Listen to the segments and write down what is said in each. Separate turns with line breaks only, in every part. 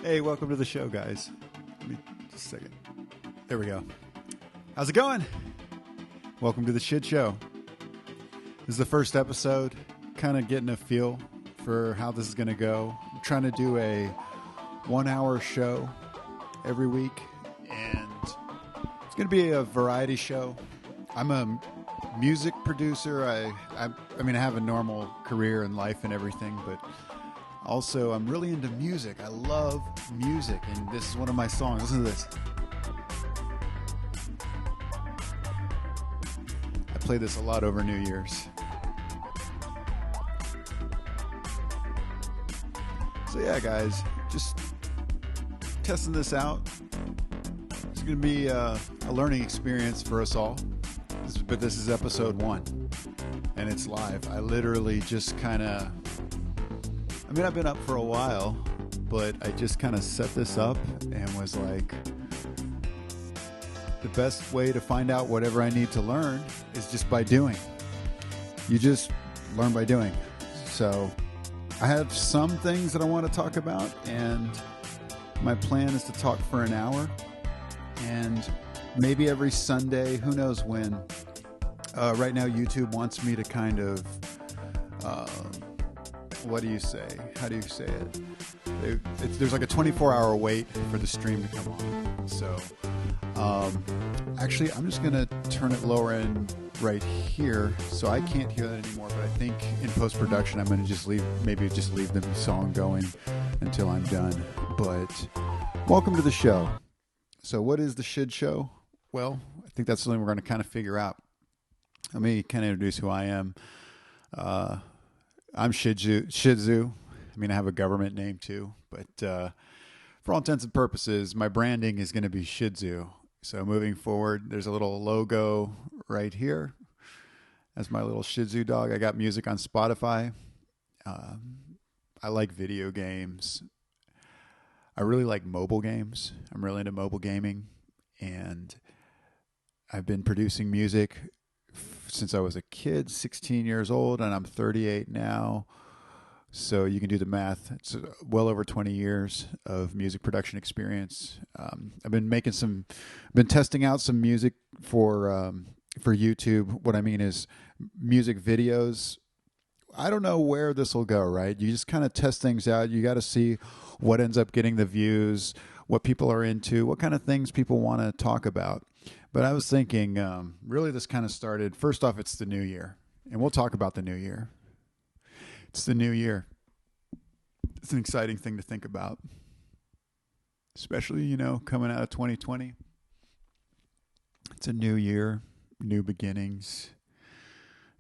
Hey, welcome to the show, guys. Let me just a second. There we go. How's it going? Welcome to the Shidshow. This is the first episode, kind of getting a feel for how this is going to go. I'm trying to do a 1 hour show every week, and it's going to be a variety show. I'm a music producer. I have a normal career in life and everything, but also I'm really into music. I love music, and this is one of my songs. Listen to this. I play this a lot over New Year's. So yeah, guys, just testing this out. It's going to be a learning experience for us all. But this is episode 1, and it's live. I literally just I've been up for a while, but I just kind of set this up and was like, the best way to find out whatever I need to learn is just by doing. You just learn by doing. So I have some things that I want to talk about, and my plan is to talk for an hour, and maybe every Sunday, who knows when. Right now, YouTube wants me to kind of, what do you say? How do you say it? There's like a 24-hour wait for the stream to come on. So, actually, I'm just going to turn it lower end right here, so I can't hear that anymore. But I think in post-production, I'm going to just leave the song going until I'm done. But welcome to the show. So what is the Shidshow? Well, I think that's something we're going to kind of figure out. Let me kind of introduce who I am. I'm Shidzoo. I have a government name too, but for all intents and purposes, my branding is going to be Shidzoo. So moving forward, there's a little logo right here. That's my little Shidzoo dog. I got music on Spotify. I like video games. I really like mobile games. I'm really into mobile gaming, and I've been producing music since I was a kid, 16 years old, and I'm 38 now. So you can do the math. It's well over 20 years of music production experience. I've been testing out some music for YouTube. What I mean is music videos. I don't know where this will go, right? You just kind of test things out. You got to see what ends up getting the views, what people are into, what kind of things people want to talk about. But I was thinking, really this kind of started, first off, it's the new year. And we'll talk about the new year. It's the new year. It's an exciting thing to think about. Especially, coming out of 2020. It's a new year, new beginnings,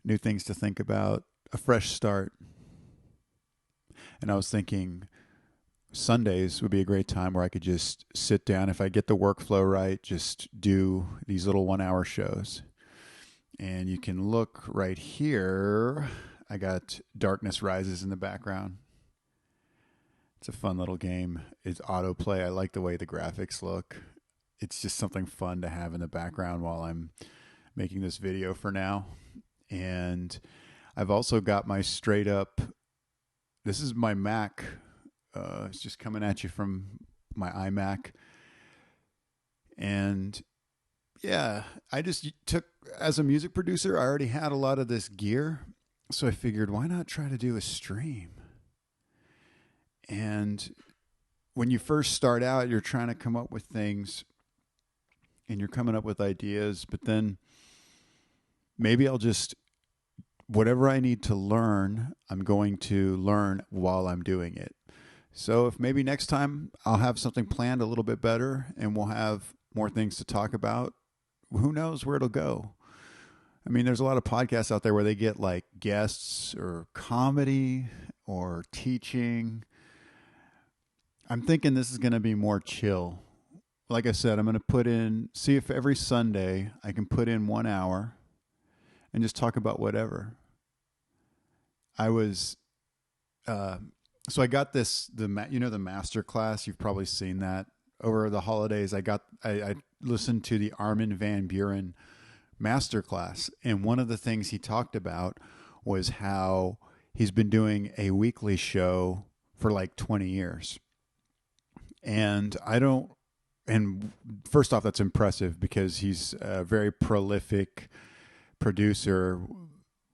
new things to think about, a fresh start. And I was thinking Sundays would be a great time where I could just sit down. If I get the workflow right, just do these little 1 hour shows. And you can look right here. I got Darkness Rises in the background. It's a fun little game. It's autoplay. I like the way the graphics look. It's just something fun to have in the background while I'm making this video for now. And I've also got my straight up, this is my Mac. It's just coming at you from my iMac. And yeah, I just took, as a music producer, I already had a lot of this gear. So I figured, why not try to do a stream? And when you first start out, you're trying to come up with things and you're coming up with ideas, but then maybe I'll just, whatever I need to learn, I'm going to learn while I'm doing it. So if maybe next time I'll have something planned a little bit better and we'll have more things to talk about, who knows where it'll go. There's a lot of podcasts out there where they get like guests or comedy or teaching. I'm thinking this is going to be more chill. Like I said, I'm going to see if every Sunday I can put in 1 hour and just talk about whatever. So I got the master class. You've probably seen that over the holidays. I listened to the Armin van Buuren master class, and one of the things he talked about was how he's been doing a weekly show for like 20 years. And I don't, and first off, that's impressive because he's a very prolific producer,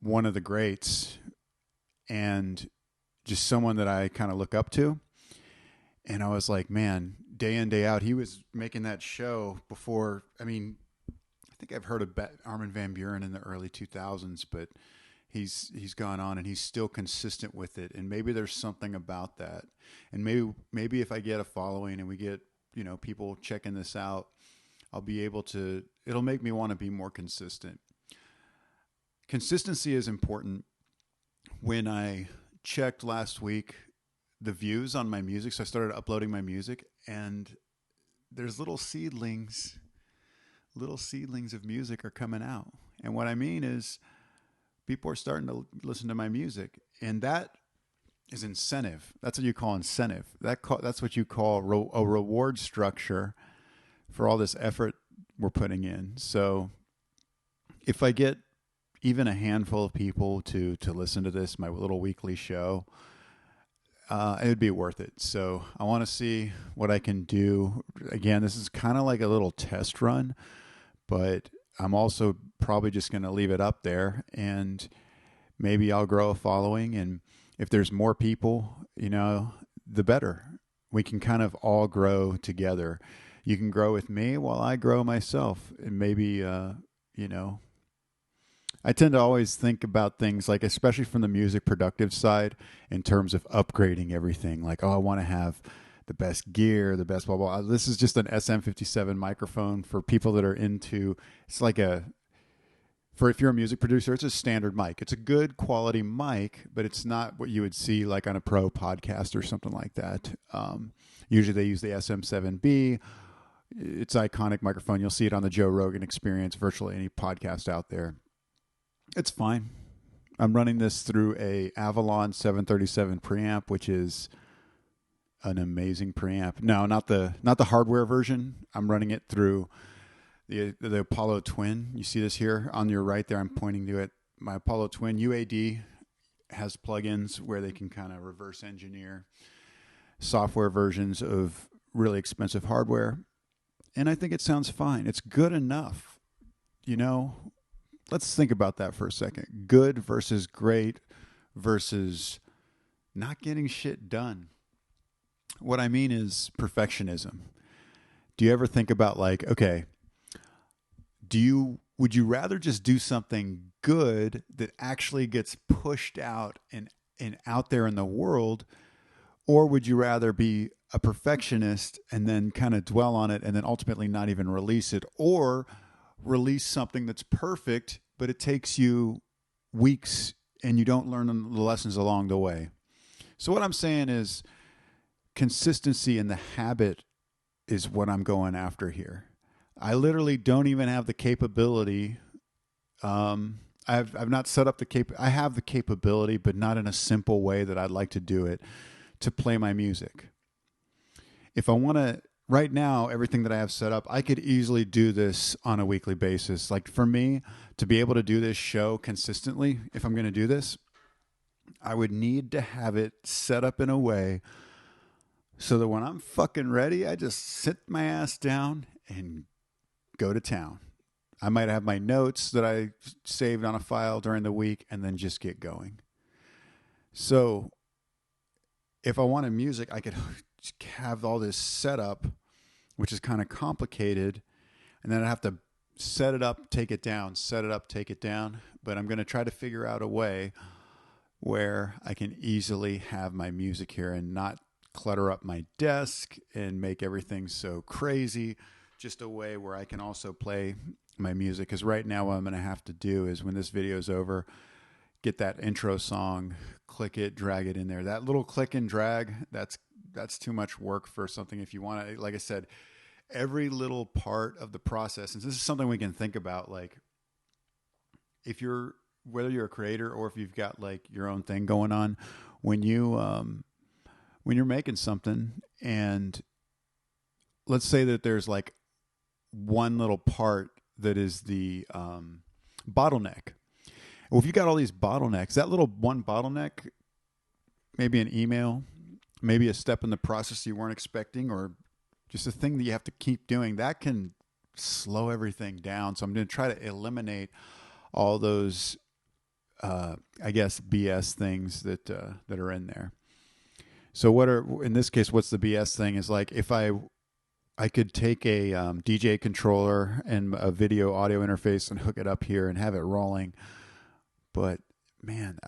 one of the greats, and just someone that I kind of look up to. And I was like, man, day in, day out, he was making that show before. I mean, I think I've heard of Armin van Buuren in the early 2000s, but he's gone on and he's still consistent with it. And maybe there's something about that. And maybe if I get a following and we get, people checking this out, I'll be able to, it'll make me want to be more consistent. Consistency is important. When I checked last week the views on my music, so I started uploading my music, and there's little seedlings of music are coming out. And what I mean is people are starting to listen to my music, and that is incentive. That's what you call incentive. That's what you call a reward structure for all this effort we're putting in. So if I get even a handful of people to listen to this, my little weekly show, it would be worth it. So I want to see what I can do. Again, this is kind of like a little test run, but I'm also probably just going to leave it up there, and maybe I'll grow a following. And if there's more people, the better. We can kind of all grow together. You can grow with me while I grow myself. And maybe, I tend to always think about things like, especially from the music productive side, in terms of upgrading everything. Like, I want to have the best gear, the best blah, blah. This is just an SM57 microphone for people that are into, it's like if you're a music producer, it's a standard mic. It's a good quality mic, but it's not what you would see like on a pro podcast or something like that. Usually they use the SM7B. It's an iconic microphone. You'll see it on the Joe Rogan Experience, virtually any podcast out there. It's fine. I'm running this through a Avalon 737 preamp, which is an amazing preamp. No, not the hardware version. I'm running it through the Apollo Twin. You see this here on your right there. I'm pointing to it. My Apollo Twin UAD has plugins where they can kind of reverse engineer software versions of really expensive hardware. And I think it sounds fine. It's good enough. Let's think about that for a second. Good versus great versus not getting shit done. What I mean is perfectionism. Do you ever think about like, okay, would you rather just do something good that actually gets pushed out and out there in the world, or would you rather be a perfectionist and then kind of dwell on it and then ultimately not even release it, or release something that's perfect, but it takes you weeks and you don't learn the lessons along the way? So what I'm saying is consistency in the habit is what I'm going after here. I literally don't even have the capability. I've not set up I have the capability, but not in a simple way that I'd like to do it, to play my music. If I want to, right now, everything that I have set up, I could easily do this on a weekly basis. Like for me to be able to do this show consistently, if I'm going to do this, I would need to have it set up in a way so that when I'm fucking ready, I just sit my ass down and go to town. I might have my notes that I saved on a file during the week and then just get going. So if I wanted music, I could have all this setup, which is kind of complicated, and then I'd have to set it up, take it down, set it up, take it down. But I'm going to try to figure out a way where I can easily have my music here and not clutter up my desk and make everything so crazy. Just a way where I can also play my music. Because right now what I'm going to have to do is, when this video is over, get that intro song, click it, drag it in there. That little click and drag, that's too much work for something. If you want to, like I said, every little part of the process, and this is something we can think about, like whether you're a creator or if you've got like your own thing going on, when you're making something, and let's say that there's like one little part that is the bottleneck. Well, if you got all these bottlenecks, that little one bottleneck, maybe an email, maybe a step in the process you weren't expecting, or just a thing that you have to keep doing, that can slow everything down. So I'm going to try to eliminate all those, I guess, BS things that are in there. So in this case, what's the BS thing is like if I could take a DJ controller and a video audio interface and hook it up here and have it rolling. But man,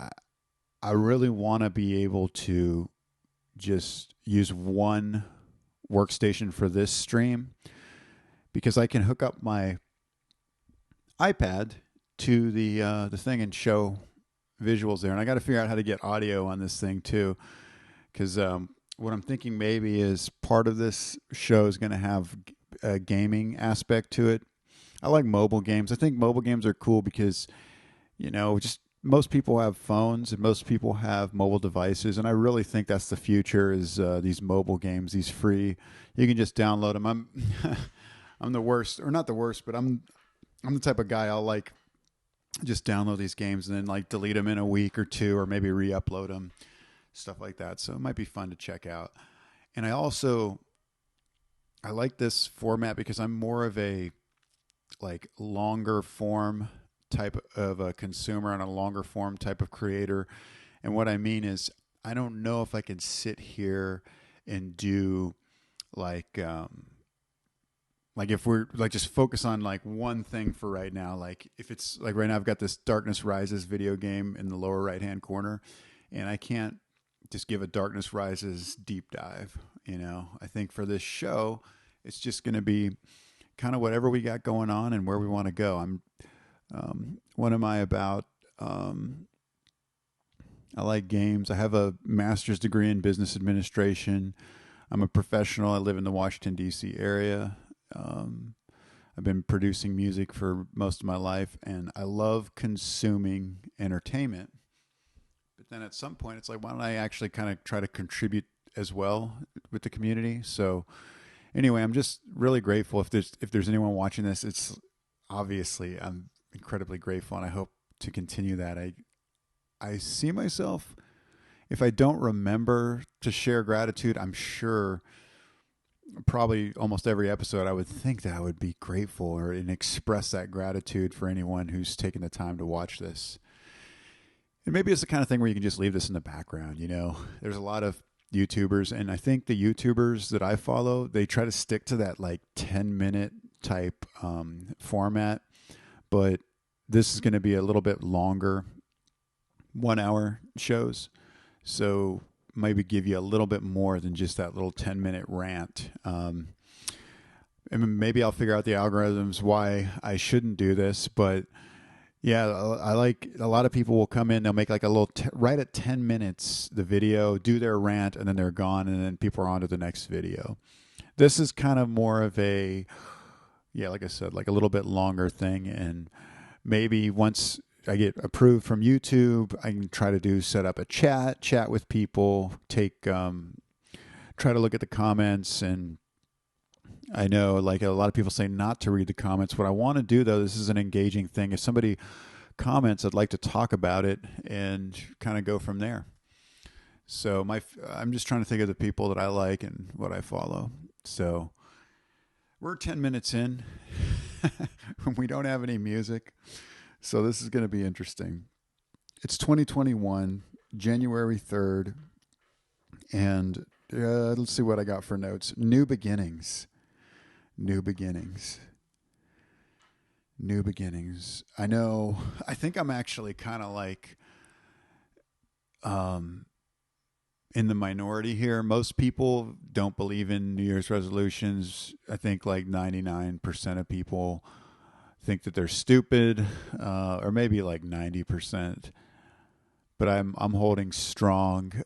I really want to be able to just use one workstation for this stream, because I can hook up my iPad to the thing and show visuals there. And I got to figure out how to get audio on this thing too, because what I'm thinking maybe is part of this show is going to have a gaming aspect to it. I like mobile games. I think mobile games are cool because, just most people have phones and most people have mobile devices. And I really think that's the future is these mobile games, these free. You can just download them. I'm the worst, or not the worst, but I'm the type of guy I'll like just download these games and then like delete them in a week or two, or maybe re-upload them. Stuff like that. So it might be fun to check out. And I like this format because I'm more of a like longer form type of a consumer and a longer form type of creator. And what I mean is I don't know if I can sit here and do like if we're like just focus on like one thing for right now. Like if it's like right now I've got this Darkness Rises video game in the lower right hand corner, and I can't just give a Darkness Rises deep dive. I think for this show, it's just going to be kind of whatever we got going on and where we want to go. What am I about? I like games. I have a master's degree in business administration. I'm a professional. I live in the Washington, D.C. area. I've been producing music for most of my life, and I love consuming entertainment. But then at some point, it's like, why don't I actually kind of try to contribute as well with the community? So anyway, I'm just really grateful. If there's anyone watching this, it's obviously I'm incredibly grateful, and I hope to continue that. I see myself, if I don't remember to share gratitude, I'm sure probably almost every episode I would think that I would be grateful and express that gratitude for anyone who's taken the time to watch this. And maybe it's the kind of thing where you can just leave this in the background. There's a lot of YouTubers, and I think the YouTubers that I follow, they try to stick to that like 10-minute type format, but this is going to be a little bit longer, 1 hour shows. So maybe give you a little bit more than just that little 10-minute rant. And maybe I'll figure out the algorithms why I shouldn't do this, but yeah, I like a lot of people will come in, they'll make like a little, right at 10 minutes, the video, do their rant, and then they're gone, and then people are on to the next video. This is kind of more of a, like I said, like a little bit longer thing. And maybe once I get approved from YouTube, I can try to set up a chat with people, try to look at the comments. And I know like a lot of people say not to read the comments. What I want to do though, this is an engaging thing. If somebody comments, I'd like to talk about it and kind of go from there. So I'm just trying to think of the people that I like and what I follow. So we're 10 minutes in. We don't have any music. So this is going to be interesting. It's 2021, January 3rd. And let's see what I got for notes. New beginnings. I know, I think I'm actually kind of like in the minority here. Most people don't believe in New Year's resolutions. I think like 99% of people think that they're stupid, or maybe like 90%. But I'm holding strong,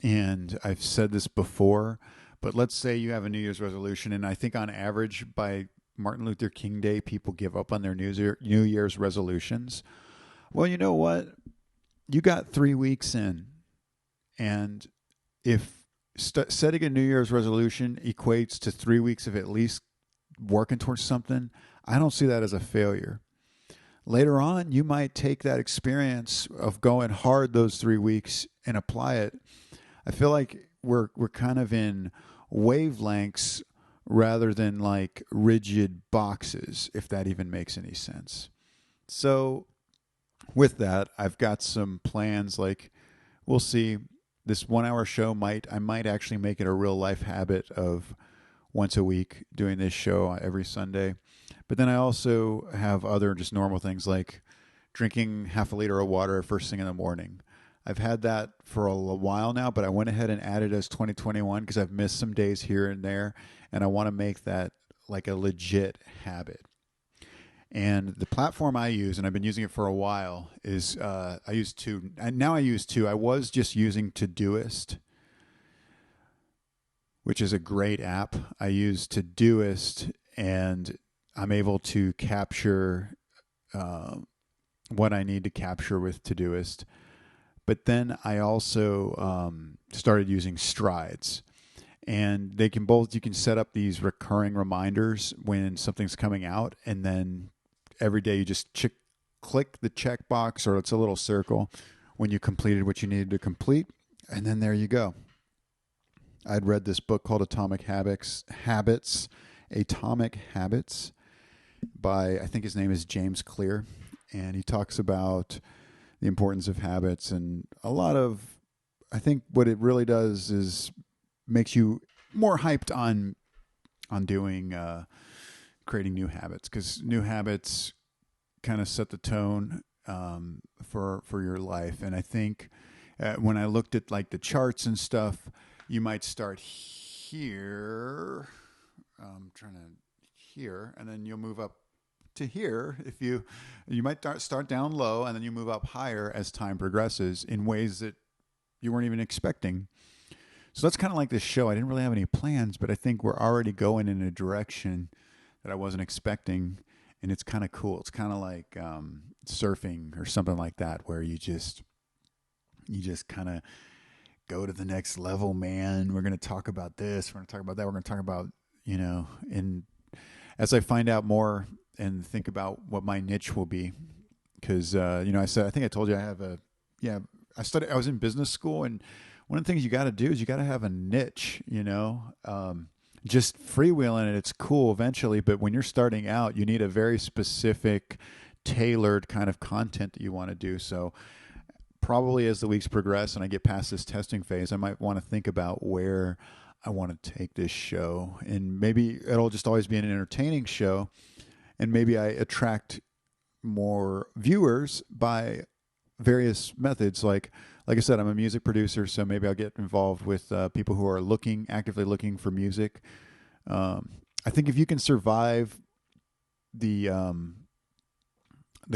and I've said this before. But let's say you have a New Year's resolution, and I think on average by Martin Luther King Day, people give up on their New Year's resolutions. Well, you know what? You got 3 weeks in, and if setting a New Year's resolution equates to 3 weeks of at least working towards something, I don't see that as a failure. Later on, you might take that experience of going hard those 3 weeks and apply it. I feel like we're kind of in wavelengths rather than like rigid boxes, if that even makes any sense. So with that, I've got some plans. Like, we'll see. This 1 hour show I might actually make it a real life habit of once a week doing this show every Sunday. But then I also have other just normal things like drinking half a liter of water first thing in the morning. I've had that for a while now, but I went ahead and added as 2021 because I've missed some days here and there, and I want to make that like a legit habit. And the platform I use, and I've been using it for a while, is I use two. Now I use two. I was just using Todoist, which is a great app. I use Todoist, and I'm able to capture what I need to capture with Todoist. But then I also started using Strides. And they can both, you can set up these recurring reminders when something's coming out, and then every day you just click the checkbox, or it's a little circle when you completed what you needed to complete, and then there you go. I'd read this book called Atomic Habits by, I think his name is James Clear, and he talks about the importance of habits, and I think what it really does is makes you more hyped on doing creating new habits, because new habits kind of set the tone for your life. And I think when I looked at like the charts and stuff, you might start here. I'm trying to here, and then you'll move up to here. If you might start down low, and then you move up higher as time progresses in ways that you weren't even expecting. So that's kind of like this show. I didn't really have any plans, but I think we're already going in a direction that I wasn't expecting, and it's kind of cool. It's kind of like surfing or something like that, where you just kind of go to the next level, man. We're going to talk about this. We're going to talk about that. We're going to talk about, and as I find out more and think about what my niche will be, because, I think I told you I was in business school, and one of the things you got to do is you got to have a niche, just freewheeling it. It's cool eventually, but when you're starting out, you need a very specific, tailored kind of content that you want to do. So probably as the weeks progress and I get past this testing phase, I might want to think about where I want to take this show, and maybe it'll just always be an entertaining show, and maybe I attract more viewers by various methods. Like I said, I'm a music producer, so maybe I'll get involved with people who are actively looking for music. I think if you can survive the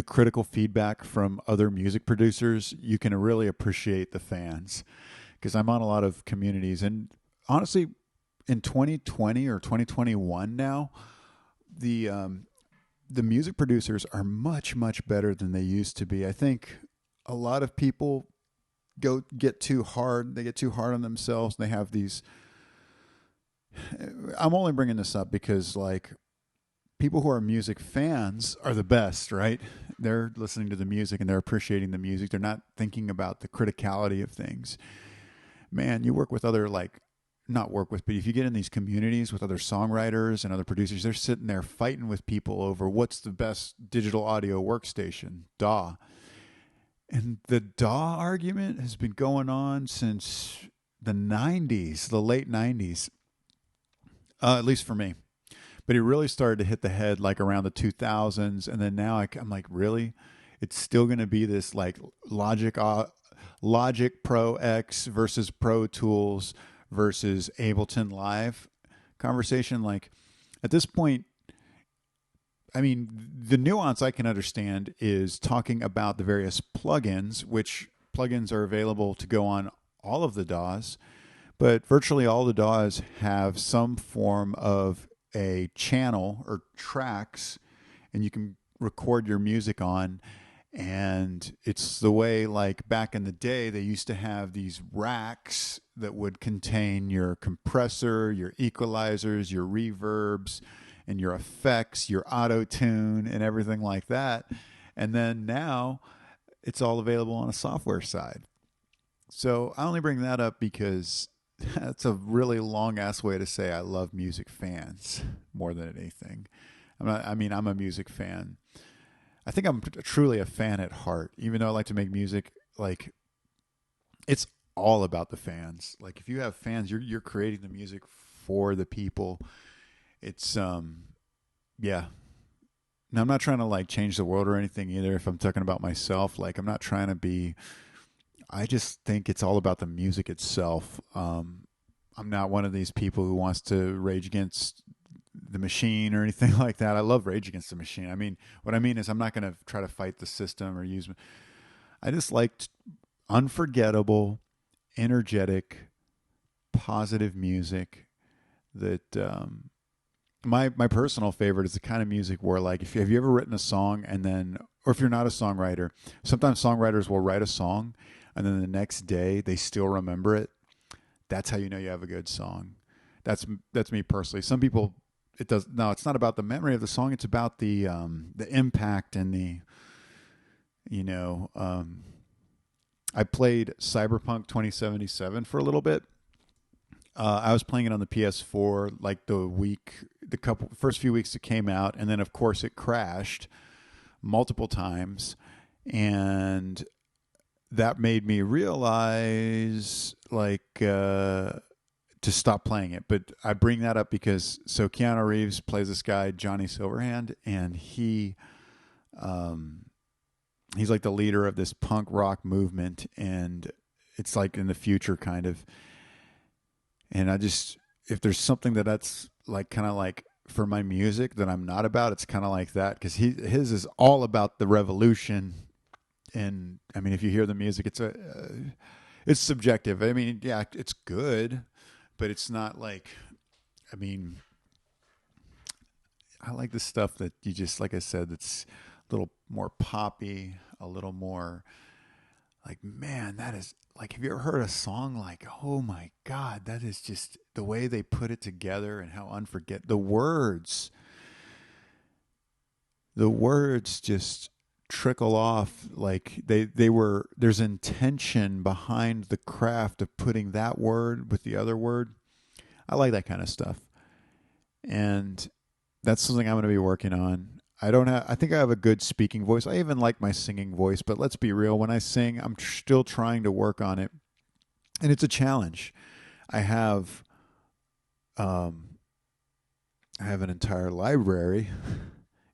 critical feedback from other music producers, you can really appreciate the fans. Because I'm on a lot of communities, and honestly, in 2020 or 2021 now, the music producers are much, much better than they used to be. I think a lot of people get too hard. They get too hard on themselves. They have these. I'm only bringing this up because, like, people who are music fans are the best, right? They're listening to the music and they're appreciating the music. They're not thinking about the criticality of things. Man, you work with other, not work with, but if you get in these communities with other songwriters and other producers, they're sitting there fighting with people over what's the best digital audio workstation, DAW. And the DAW argument has been going on since the 90s, the late 90s, at least for me. But it really started to hit the head like around the 2000s. And then now I'm like, really? It's still going to be this like Logic Pro X versus Pro Tools versus Ableton Live conversation. Like, at this point, I mean, the nuance I can understand is talking about the various plugins, which plugins are available to go on all of the DAWs, but virtually all the DAWs have some form of a channel or tracks, and you can record your music on. And it's the way, like back in the day, they used to have these racks that would contain your compressor, your equalizers, your reverbs, and your effects, your auto tune, and everything like that. And then now it's all available on a software side. So I only bring that up because that's a really long ass way to say I love music fans more than anything. I'm a music fan. I think I'm truly a fan at heart, even though I like to make music. Like, it's all about the fans. Like, if you have fans, you're creating the music for the people. It's yeah. Now, I'm not trying to like change the world or anything either. If I'm talking about myself, like, I'm not trying to be. I just think it's all about the music itself. I'm not one of these people who wants to rage against the machine or anything like that. I love Rage Against the Machine. I mean, what I mean is, I'm not going to try to fight the system or use. I just liked unforgettable, energetic, positive music that my personal favorite is the kind of music where, like, if you have you ever written a song and then, or if you're not a songwriter, sometimes songwriters will write a song and then the next day they still remember it. That's how you know you have a good song. That's me personally. Some people, it does. No, it's not about the memory of the song. It's about the impact and the, you know. I played Cyberpunk 2077 for a little bit. I was playing it on the PS4 like the first few weeks it came out, and then of course it crashed multiple times, and that made me realize to stop playing it. But I bring that up because Keanu Reeves plays this guy Johnny Silverhand, and he's like the leader of this punk rock movement, and it's like in the future kind of. And if there's something that's like kind of like for my music that I'm not about, it's kind of like that, because his is all about the revolution. And I mean, if you hear the music, it's subjective. I mean, yeah, it's good, but it's not like, I mean, I like the stuff that you just, like I said, that's a little more poppy, a little more like, man, that is like, have you ever heard a song like, oh my God, that is just the way they put it together and how the words just trickle off. Like there's intention behind the craft of putting that word with the other word. I like that kind of stuff. And that's something I'm going to be working on. I think I have a good speaking voice. I even like my singing voice, but let's be real. When I sing, I'm still trying to work on it. And it's a challenge. I have, I have an entire library.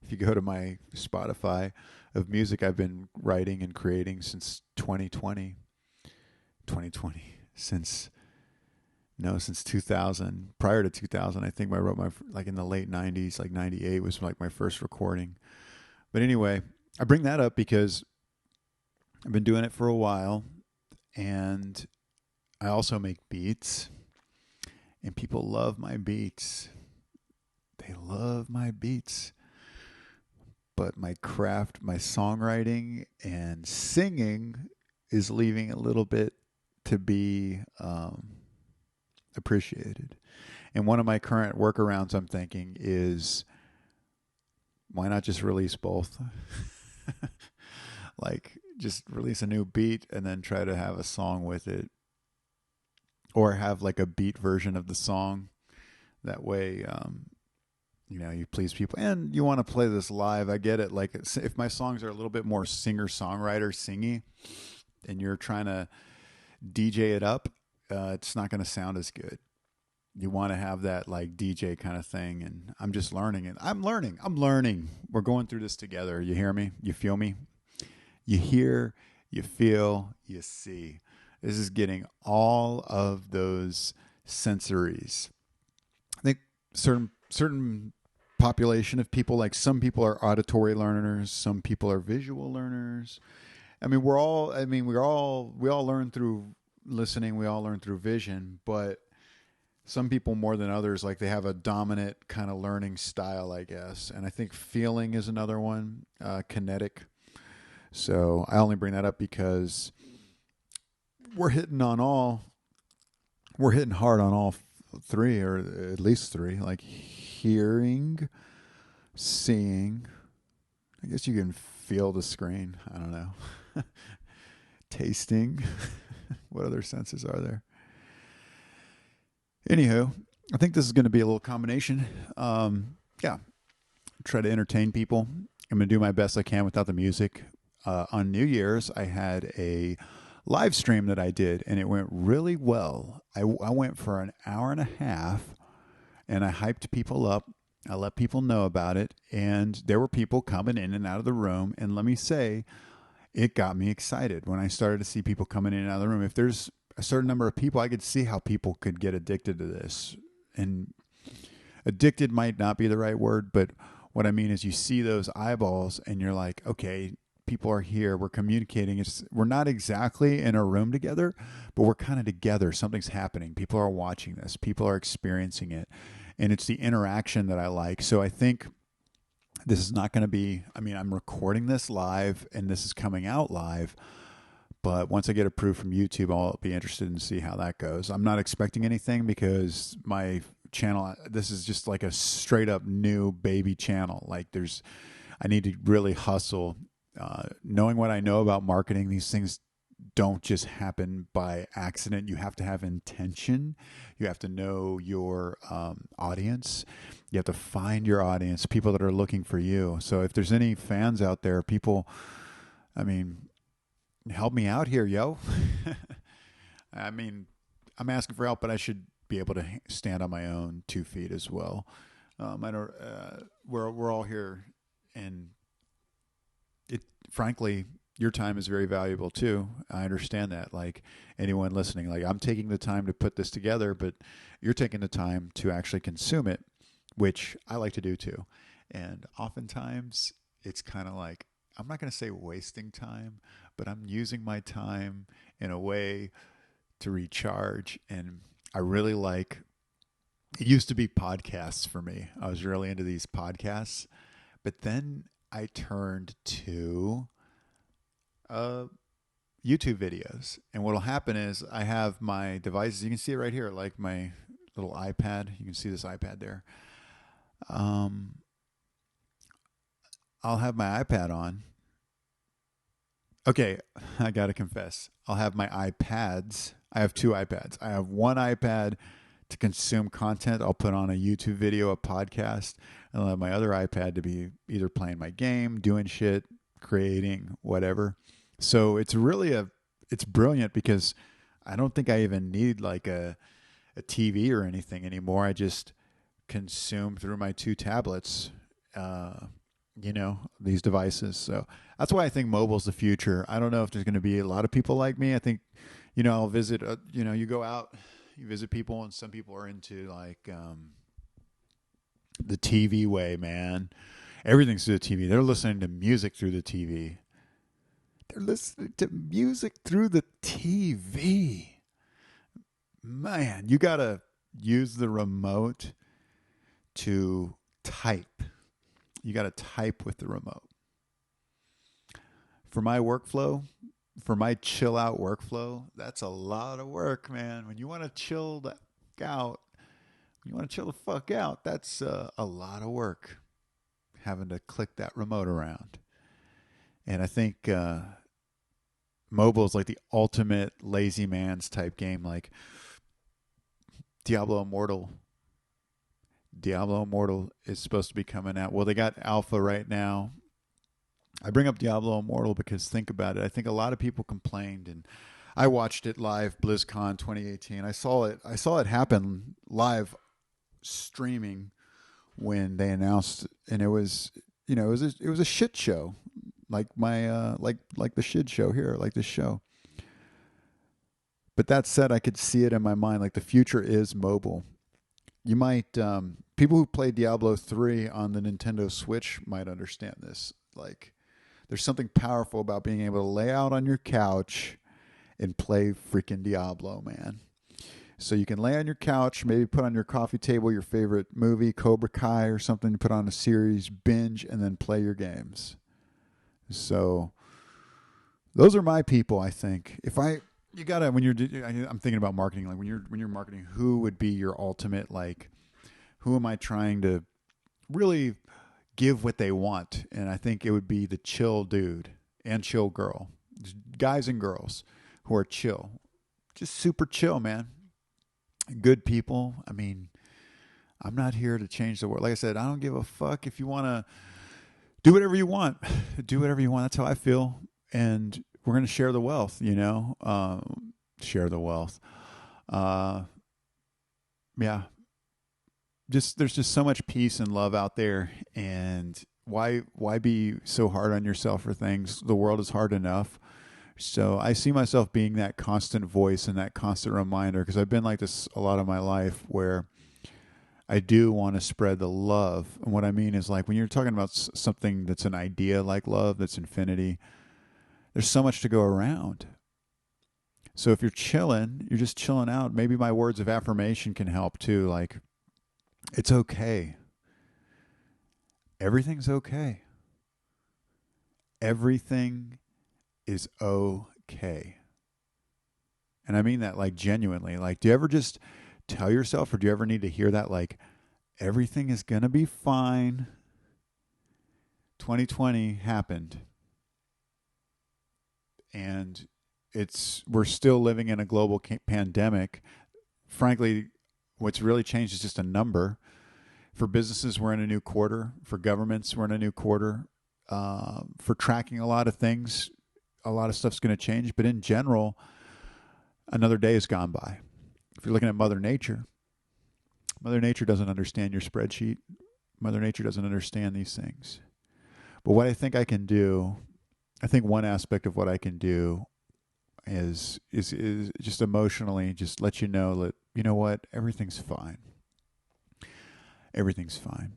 If you go to my Spotify, of music I've been writing and creating since 2020, since 2000. Prior to 2000, I think I wrote like in the late 90s, like 98 was like my first recording. But anyway, I bring that up because I've been doing it for a while, and I also make beats, and people love my beats. They love my beats. But my craft, my songwriting and singing is leaving a little bit to be appreciated. And one of my current workarounds I'm thinking is, why not just release both? Like, just release a new beat and then try to have a song with it, or have like a beat version of the song. That way, you please people, and you want to play this live. I get it. Like, if my songs are a little bit more singer-songwriter singy, and you're trying to DJ it up, it's not going to sound as good. You want to have that like DJ kind of thing, and I'm just learning it. I'm learning. We're going through this together. You hear me? You feel me? You hear, you feel, you see. This is getting all of those sensories. I think certain population of people, like some people are auditory learners, some people are visual learners. We all learn through listening, we all learn through vision, but some people more than others, like, they have a dominant kind of learning style, I guess. And I think feeling is another one, kinetic. So I only bring that up because we're hitting hard on all three, or at least three, like hearing, seeing. I guess you can feel the screen. I don't know. Tasting. What other senses are there? Anywho, I think this is going to be a little combination. Yeah, try to entertain people. I'm going to do my best I can without the music. On New Year's, I had a live stream that I did, and it went really well. I went for an hour and a half, and I hyped people up. I let people know about it, and there were people coming in and out of the room. And let me say, it got me excited when I started to see people coming in and out of the room. If there's a certain number of people, I could see how people could get addicted to this. And addicted might not be the right word, but what I mean is you see those eyeballs and you're like, okay, people are here. We're communicating. We're not exactly in a room together, but we're kind of together. Something's happening. People are watching this. People are experiencing it. And it's the interaction that I like. So I think this is not going to be, I'm recording this live and this is coming out live. But once I get approved from YouTube, I'll be interested in see how that goes. I'm not expecting anything because my channel, this is just like a straight up new baby channel. Like I need to really hustle. Knowing what I know about marketing, these things don't just happen by accident. You have to have intention. You have to know your audience. You have to find your audience, people that are looking for you. So if there's any fans out there, people, help me out here, yo. I'm asking for help, but I should be able to stand on my own 2 feet as well. We're all here, and frankly, your time is very valuable too. I understand that. Like anyone listening, like I'm taking the time to put this together, but you're taking the time to actually consume it, which I like to do too. And oftentimes it's kind of like, I'm not going to say wasting time, but I'm using my time in a way to recharge. And I really like, it used to be podcasts for me. I was really into these podcasts, but then I turned to YouTube videos. And what'll happen is I have my devices. You can see it right here, like my little iPad. You can see this iPad there. I'll have my iPad on. Okay, I got to confess. I'll have my iPads. I have 2 iPads. I have one iPad to consume content. I'll put on a YouTube video, a podcast, and I'll have my other iPad to be either playing my game, doing shit, creating, whatever. So it's really it's brilliant because I don't think I even need like a TV or anything anymore. I just consume through my 2 tablets, these devices. So that's why I think mobile's the future. I don't know if there's going to be a lot of people like me. I think, I'll visit, you go out, you visit people, and some people are into like the TV way, man. Everything's through the TV. They're listening to music through the TV. They're listening to music through the TV. Man, you got to use the remote to type. You got to type with the remote. For my workflow, for my chill out workflow, that's a lot of work, man. When you want to chill the fuck out, that's a lot of work, having to click that remote around. And I think mobile is like the ultimate lazy man's type game, like Diablo Immortal. Diablo Immortal is supposed to be coming out. Well, they got alpha right now. I bring up Diablo Immortal because think about it. I think a lot of people complained, and I watched it live, BlizzCon 2018. I saw it happen live streaming when they announced, and it was a shit show, like my like the Shidshow here, like this show. But that said, I could see it in my mind, like the future is mobile. You might people who play Diablo 3 on the Nintendo Switch might understand this. Like, there's something powerful about being able to lay out on your couch and play freaking Diablo, man. So you can lay on your couch, maybe put on your coffee table your favorite movie, Cobra Kai or something, put on a series, binge, and then play your games. So those are my people, I think. You gotta, when I'm thinking about marketing, like when you're marketing, who would be your ultimate, like, who am I trying to really give what they want? And I think it would be the chill dude and chill girl, guys and girls who are chill. just super chill, man. Good people. I mean, I'm not here to change the world. Like I said, I don't give a fuck if you want to do whatever you want. Do whatever you want. That's how I feel. And we're going to share the wealth, you know? Share the wealth. Yeah. There's just so much peace and love out there. And why be so hard on yourself for things? The world is hard enough. So I see myself being that constant voice and that constant reminder, because I've been like this a lot of my life, where I do want to spread the love. And what I mean is, like, when you're talking about something that's an idea like love, that's infinity, there's so much to go around. So if you're chilling, you're just chilling out. Maybe my words of affirmation can help too. Like, it's okay. Everything's okay. Everything is okay. And I mean that, like, genuinely. Like, do you ever just tell yourself, or do you ever need to hear that, like, everything is going to be fine? 2020 happened. And we're still living in a global pandemic. Frankly, what's really changed is just a number. For businesses, we're in a new quarter. For governments, we're in a new quarter. For tracking a lot of things, a lot of stuff's going to change. But in general, another day has gone by. If you're looking at Mother Nature doesn't understand your spreadsheet. Mother Nature doesn't understand these things. But what I think I can do, I think one aspect of what I can do is just emotionally just let you know that, you know what, everything's fine. Everything's fine.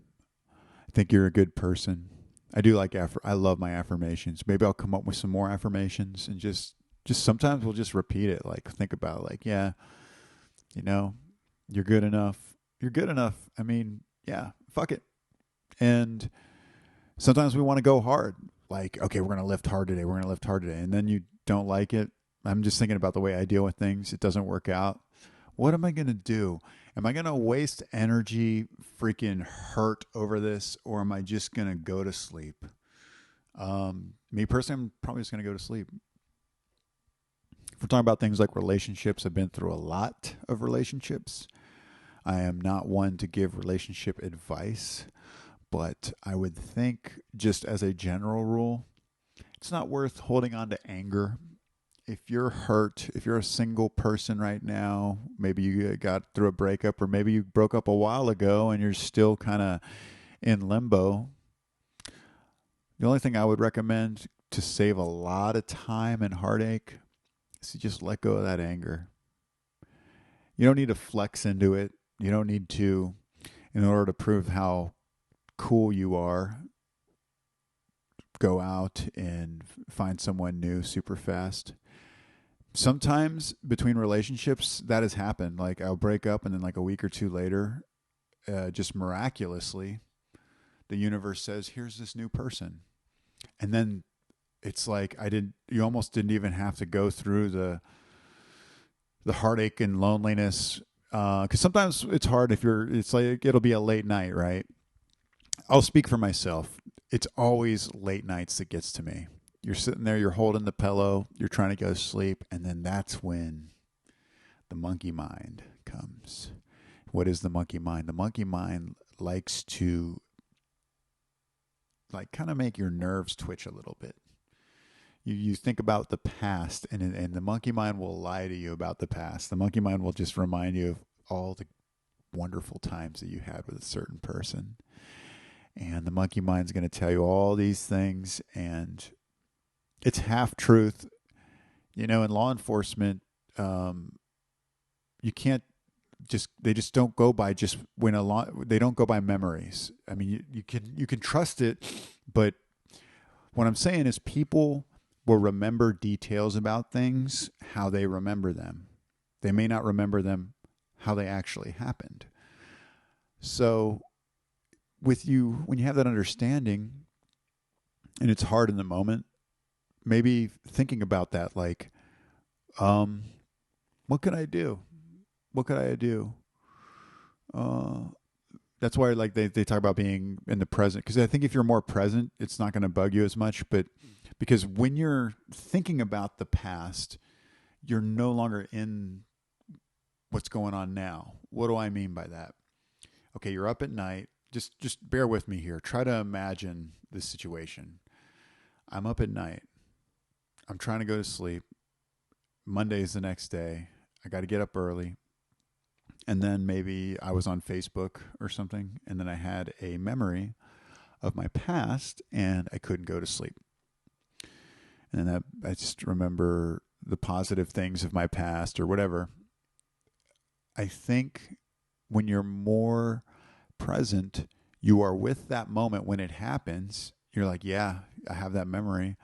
I think you're a good person. I do like I love my affirmations. Maybe I'll come up with some more affirmations, and just sometimes we'll just repeat it. Like, think about it, like, yeah, you know, you're good enough. You're good enough. I mean, yeah, fuck it. And sometimes we want to go hard. Like, okay, we're going to lift hard today. We're going to lift hard today. And then you don't like it. I'm just thinking about the way I deal with things. It doesn't work out. What am I going to do? Am I going to waste energy, freaking hurt over this? Or am I just going to go to sleep? Me personally, I'm probably just going to go to sleep. If we're talking about things like relationships, I've been through a lot of relationships. I am not one to give relationship advice, but I would think, just as a general rule, it's not worth holding on to anger. If you're hurt, if you're a single person right now, maybe you got through a breakup, or maybe you broke up a while ago and you're still kind of in limbo, the only thing I would recommend to save a lot of time and heartache is to just let go of that anger. You don't need to flex into it. You don't need to, in order to prove how cool you are, go out and find someone new super fast. Sometimes between relationships, that has happened. Like, I'll break up, and then like a week or two later, just miraculously, the universe says, here's this new person. And then it's like, you almost didn't even have to go through the heartache and loneliness. Cause sometimes it's hard it's like, it'll be a late night, right? I'll speak for myself. It's always late nights that gets to me. You're sitting there, you're holding the pillow, you're trying to go to sleep, and then that's when the monkey mind comes. What is the monkey mind? The monkey mind likes to, like, kind of make your nerves twitch a little bit. You think about the past, and the monkey mind will lie to you about the past. The monkey mind will just remind you of all the wonderful times that you had with a certain person. And the monkey mind's going to tell you all these things, and it's half truth. You know, in law enforcement, you can't they just don't go by they don't go by memories. I mean, you can trust it, but what I'm saying is, people will remember details about things how they remember them. They may not remember them how they actually happened. So when you have that understanding, and it's hard in the moment, maybe thinking about that, like, what could I do? What could I do? That's why, like, they talk about being in the present, because I think if you're more present, it's not going to bug you as much. But because when you're thinking about the past, you're no longer in what's going on now. What do I mean by that? Okay, you're up at night. Just bear with me here. Try to imagine this situation. I'm up at night. I'm trying to go to sleep. Monday's the next day. I got to get up early. And then maybe I was on Facebook or something, and then I had a memory of my past and I couldn't go to sleep. And then I just remember the positive things of my past or whatever. I think when you're more present, you are with that moment when it happens. You're like, yeah, I have that memory.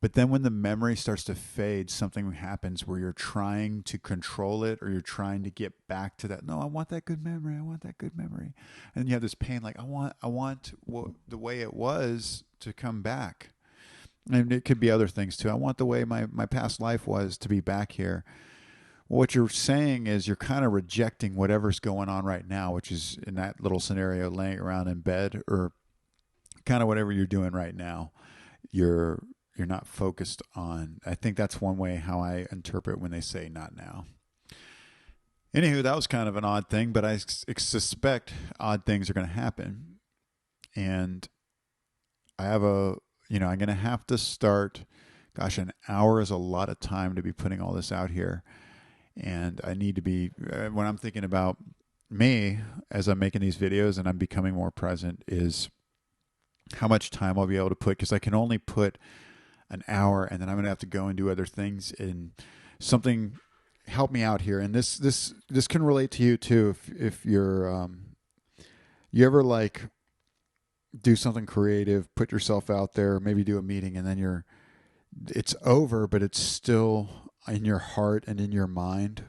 But then when the memory starts to fade, something happens where you're trying to control it or you're trying to get back to that. No, I want that good memory. I want that good memory. And you have this pain like, I want the way it was to come back. And it could be other things too. I want the way my past life was to be back here. What you're saying is you're kind of rejecting whatever's going on right now, which is in that little scenario, laying around in bed or kind of whatever you're doing right now. You're not focused on. I think that's one way how I interpret when they say not now. Anywho, that was kind of an odd thing, but I suspect odd things are going to happen. And I have I'm going to have to start. Gosh, an hour is a lot of time to be putting all this out here. And I need to be, when I'm thinking about me as I'm making these videos and I'm becoming more present, is how much time I'll be able to put, because I can only put an hour and then I'm going to have to go and do other things. And something help me out here. And this can relate to you too. If you're, you ever like do something creative, put yourself out there, maybe do a meeting and then it's over, but it's still in your heart and in your mind.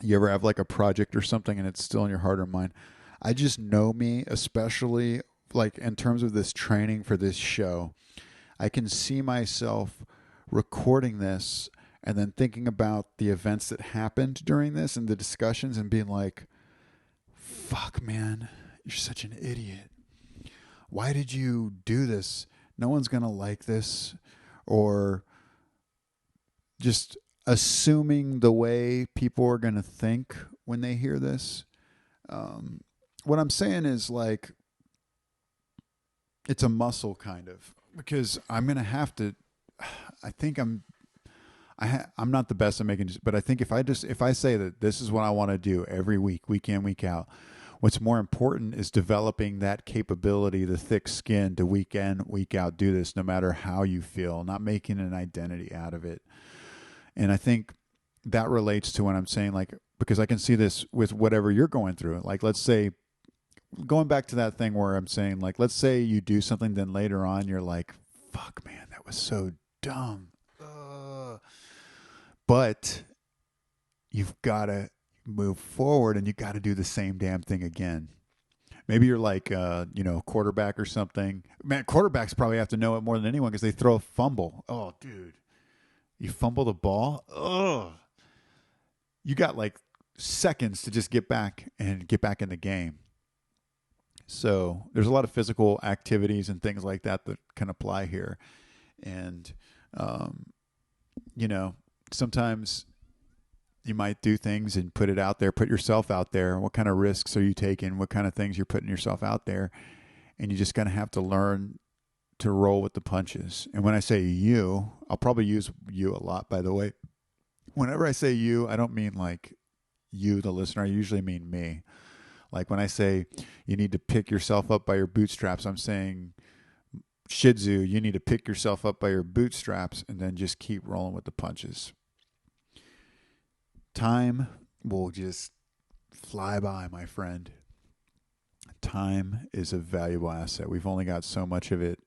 You ever have like a project or something and it's still in your heart or mind? I just know me, especially like in terms of this training for this show. I can see myself recording this and then thinking about the events that happened during this and the discussions and being like, fuck, man, you're such an idiot. Why did you do this? No one's going to like this. Or just assuming the way people are going to think when they hear this. What I'm saying is like, it's a muscle kind of, because I'm going to have to, I think I'm not the best at making, but I think if I say that this is what I want to do every week, week in, week out, what's more important is developing that capability, the thick skin to week in, week out, do this no matter how you feel, not making an identity out of it. And I think that relates to what I'm saying, like, because I can see this with whatever you're going through. Like, let's say, going back to that thing where I'm saying, like, let's say you do something, then later on you're like, fuck, man, that was so dumb. But you've got to move forward and you got to do the same damn thing again. Maybe you're like, quarterback or something. Man, quarterbacks probably have to know it more than anyone because they throw a fumble. Oh, dude. You fumble the ball? Ugh. You got like seconds to just get back in the game. So there's a lot of physical activities and things like that can apply here. And, sometimes you might do things and put it out there, put yourself out there. What kind of risks are you taking? What kind of things you're putting yourself out there? And you're just going to have to learn to roll with the punches. And when I say you, I'll probably use you a lot, by the way. Whenever I say you, I don't mean like you, the listener. I usually mean me. Like when I say you need to pick yourself up by your bootstraps, I'm saying, Shidzoo, you need to pick yourself up by your bootstraps and then just keep rolling with the punches. Time will just fly by, my friend. Time is a valuable asset. We've only got so much of it.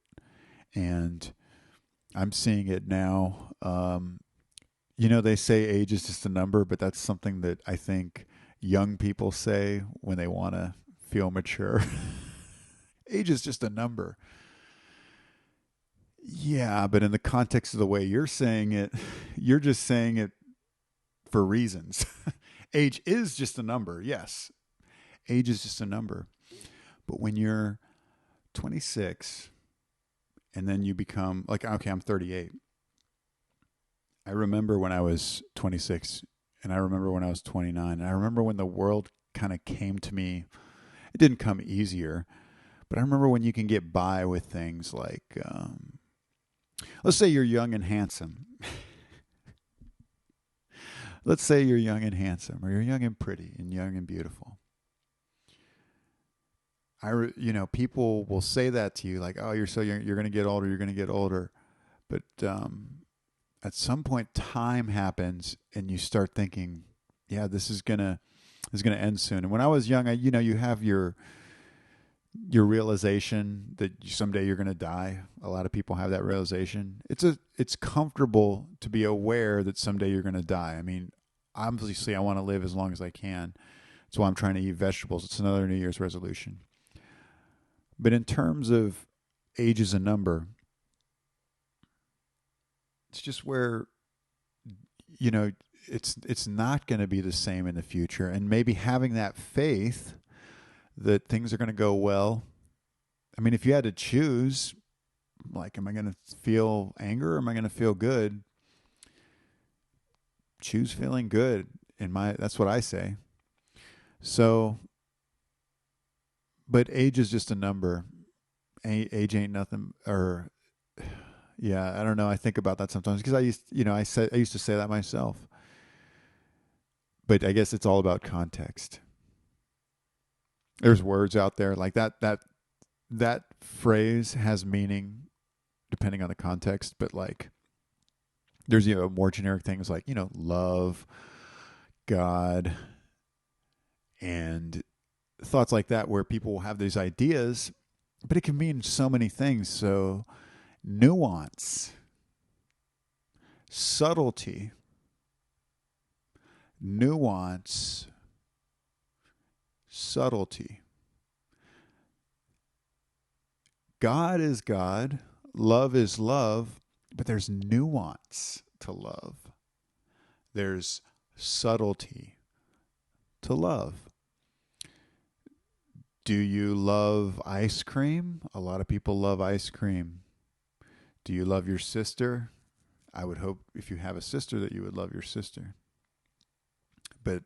And I'm seeing it now. They say age is just a number, but that's something that I think young people say when they want to feel mature. Age is just a number. Yeah, but in the context of the way you're saying it, you're just saying it for reasons. Age is just a number, yes. Age is just a number. But when you're 26 and then you become, like, okay, I'm 38. I remember when I was 26, and I remember when I was 29, and I remember when the world kind of came to me. It didn't come easier, but I remember when you can get by with things like, let's say you're young and handsome. Let's say you're young and handsome, or you're young and pretty, and young and beautiful. People will say that to you, like, "Oh, you're so young, you're going to get older, you're going to get older." But at some point, time happens, and you start thinking, "Yeah, this is gonna end soon." And when I was young, you have your realization that someday you're going to die. A lot of people have that realization. It's comfortable to be aware that someday you're going to die. I mean, obviously, I want to live as long as I can. That's why I'm trying to eat vegetables. It's another New Year's resolution. But in terms of age is a number, it's just where you know it's not going to be the same in the future, and maybe having that faith that things are going to go well. I mean, if you had to choose, like, am I going to feel anger or am I going to feel good? Choose feeling good. That's what I say. So, but age is just a number. Age ain't nothing. Or, yeah, I don't know. I think about that sometimes because I used to say that myself. But I guess it's all about context. There's words out there like that phrase has meaning depending on the context, but like there's more generic things like, love, God, and thoughts like that where people will have these ideas, but it can mean so many things. So nuance, subtlety, nuance, subtlety. God is God, love is love, but there's nuance to love. There's subtlety to love. Do you love ice cream? A lot of people love ice cream. Do you love your sister? I would hope if you have a sister that you would love your sister. But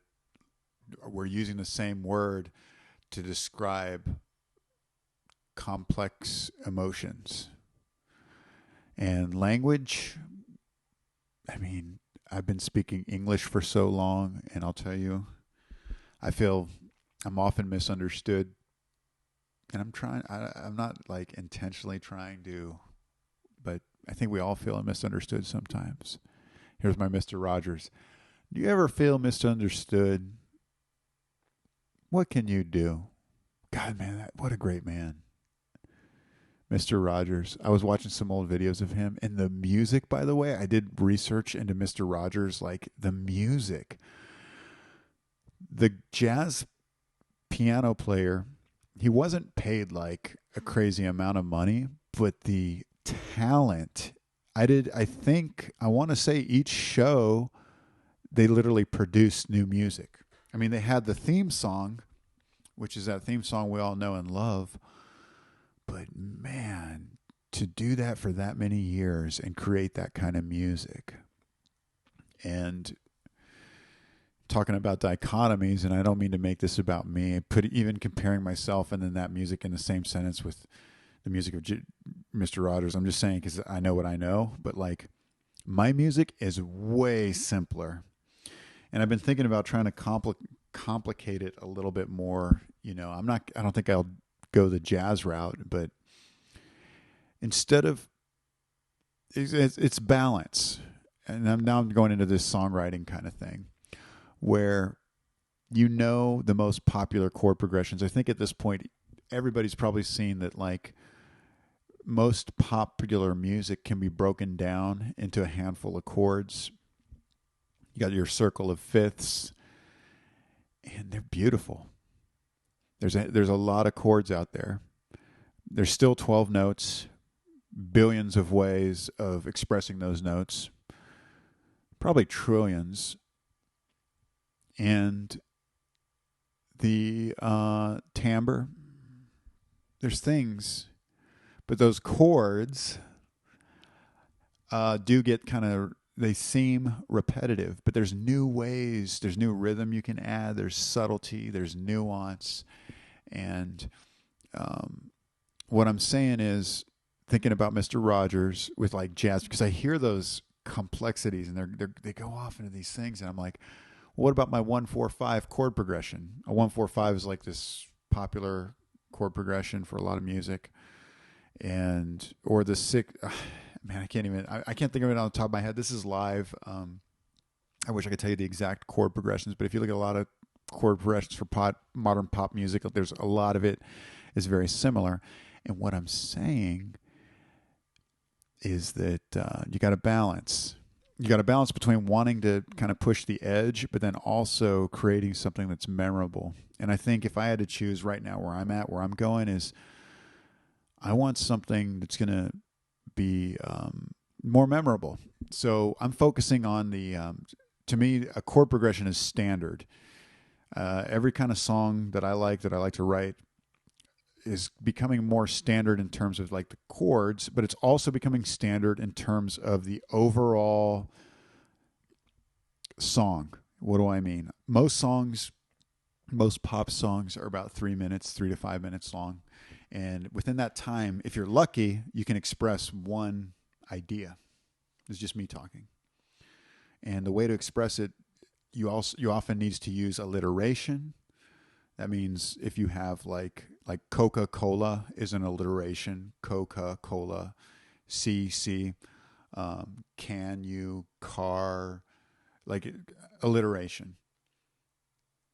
we're using the same word to describe complex emotions. And language, I mean, I've been speaking English for so long, and I'll tell you, I feel I'm often misunderstood. And I'm not like intentionally trying to, but I think we all feel misunderstood sometimes. Here's my Mr. Rogers. Do you ever feel misunderstood? What can you do? God, man, what a great man. Mr. Rogers. I was watching some old videos of him, and the music, by the way, I did research into Mr. Rogers, like the music. The jazz piano player, he wasn't paid like a crazy amount of money, but the talent, I want to say each show, they literally produced new music. I mean, they had the theme song, which is that theme song we all know and love. But man, to do that for that many years and create that kind of music, and talking about dichotomies, and I don't mean to make this about me, even comparing myself and then that music in the same sentence with the music of Mr. Rogers. I'm just saying because I know what I know, but like my music is way simpler, and I've been thinking about trying to complicate it a little bit more. I don't think I'll go the jazz route, but instead of it's balance. And I'm going into this songwriting kind of thing where the most popular chord progressions. I think at this point everybody's probably seen that like most popular music can be broken down into a handful of chords. You got your circle of fifths, and they're beautiful. There's a lot of chords out there. There's still 12 notes, billions of ways of expressing those notes, probably trillions. And the timbre, there's things, but those chords do get kind of they seem repetitive, but there's new ways, there's new rhythm you can add, there's subtlety, there's nuance. And what I'm saying is thinking about Mr. Rogers with like jazz, because I hear those complexities and they go off into these things. And I'm like, well, what about my 1-4-5 chord progression? A 1-4-5 is like this popular chord progression for a lot of music. And, or the six, man, I can't think of it on the top of my head. This is live. I wish I could tell you the exact chord progressions, but if you look at a lot of chord progressions for modern pop music, there's a lot of it is very similar. And what I'm saying is that you got to balance. You got to balance between wanting to kind of push the edge, but then also creating something that's memorable. And I think if I had to choose right now where I'm at, where I'm going is, I want something that's going to be more memorable. So I'm focusing on to me, a chord progression is standard. Every kind of song that I like to write is becoming more standard in terms of like the chords, but it's also becoming standard in terms of the overall song. What do I mean? Most pop songs are about 3 minutes, 3 to 5 minutes long. And within that time, if you're lucky, you can express one idea. It's just me talking. And the way to express it, you often needs to use alliteration. That means if you have like Coca-Cola is an alliteration, Coca-Cola, CC, can you, car, like alliteration.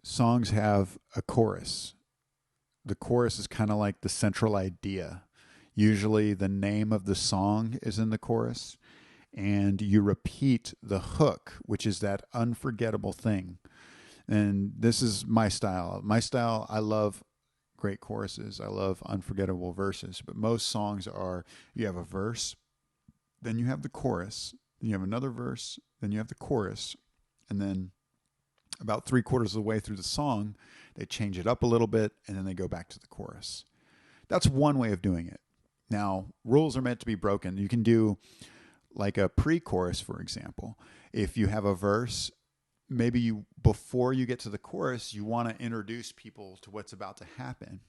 Songs have a chorus. The chorus is kind of like the central idea. Usually the name of the song is in the chorus, and you repeat the hook, which is that unforgettable thing. And this is my style. I love great choruses. I love unforgettable verses. But most songs are, you have a verse, then you have the chorus, then you have another verse, then you have the chorus, and then about 3/4 of the way through the song, they change it up a little bit, and then they go back to the chorus. That's one way of doing it. Now, rules are meant to be broken. You can do like a pre-chorus, for example. If you have a verse, maybe before you get to the chorus, you want to introduce people to what's about to happen.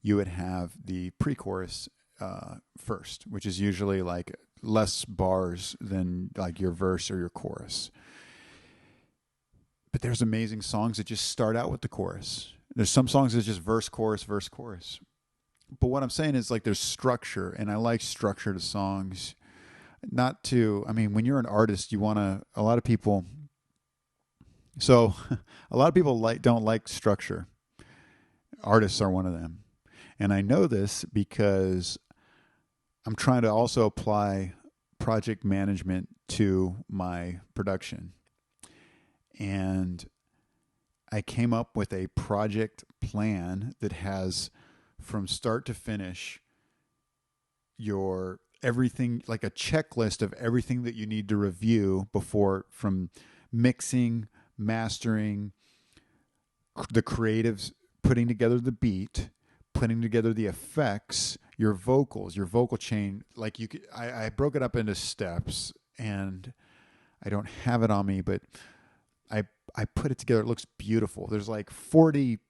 You would have the pre-chorus first, which is usually like less bars than like your verse or your chorus. But there's amazing songs that just start out with the chorus. There's some songs that's just verse, chorus, verse, chorus. But what I'm saying is like there's structure, and I like structure to songs. When you're an artist, a lot of people don't like structure. Artists are one of them. And I know this because I'm trying to also apply project management to my production. And I came up with a project plan that has from start to finish your everything, like a checklist of everything that you need to review before, from mixing, mastering, the creatives, putting together the beat, putting together the effects, your vocals, your vocal chain. Like I broke it up into steps, and I don't have it on me, but I put it together. It looks beautiful. There's like 40